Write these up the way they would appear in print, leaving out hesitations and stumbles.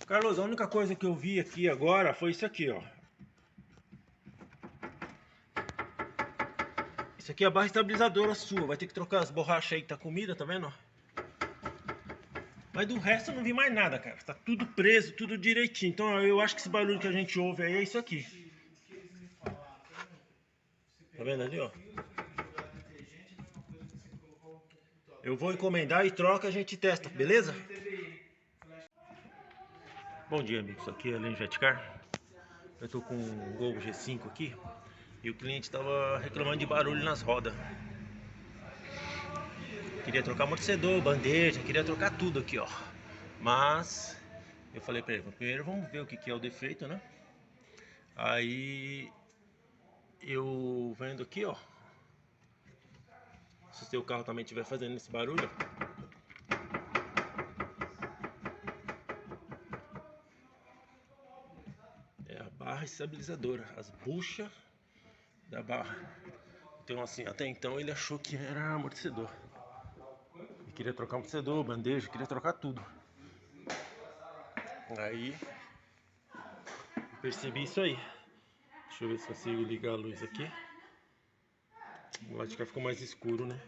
Carlos, a única coisa que eu vi aqui agora foi isso aqui, ó. Isso aqui é a barra estabilizadora sua. Vai ter que trocar as borrachas aí que tá comida, tá vendo? Mas do resto eu não vi mais nada, cara. Tá tudo preso, tudo direitinho. Então eu acho que esse barulho que a gente ouve aí é isso aqui. Tá vendo ali, ó? Eu vou encomendar e troca, a gente testa, beleza? Bom dia, amigos. Aqui é a Lane Jetcar. Eu tô com um Gol G5 aqui e o cliente tava reclamando de barulho nas rodas. Queria trocar amortecedor, bandeja, queria trocar tudo aqui, ó. Mas eu falei pra ele, primeiro vamos ver o que é o defeito, né? Aí eu vendo aqui, ó. Se o seu carro também estiver fazendo esse barulho, é a barra estabilizadora, as buchas da barra. Então assim, até então ele achou que era amortecedor. E queria trocar amortecedor, bandeja, queria trocar tudo. Aí percebi isso aí. Deixa eu ver se consigo ligar a luz aqui. O lado de cá ficou mais escuro, né?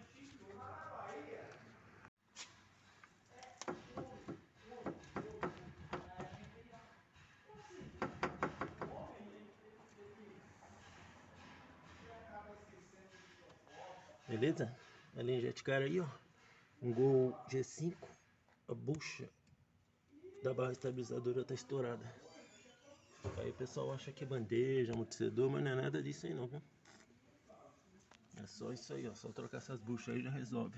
Beleza? A linha Jetcar aí, ó. Um Gol G5. A bucha da barra estabilizadora tá estourada. Aí o pessoal acha que é bandeja, amortecedor, mas não é nada disso aí não, viu? É só isso aí, ó. Só trocar essas buchas aí já resolve.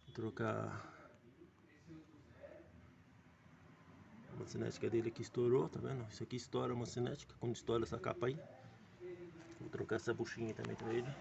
Vou trocar a maçanética dele aqui estourou, tá vendo? Isso aqui estoura a maçanética, quando estoura essa capa aí. Vou trocar essa buchinha também pra ele.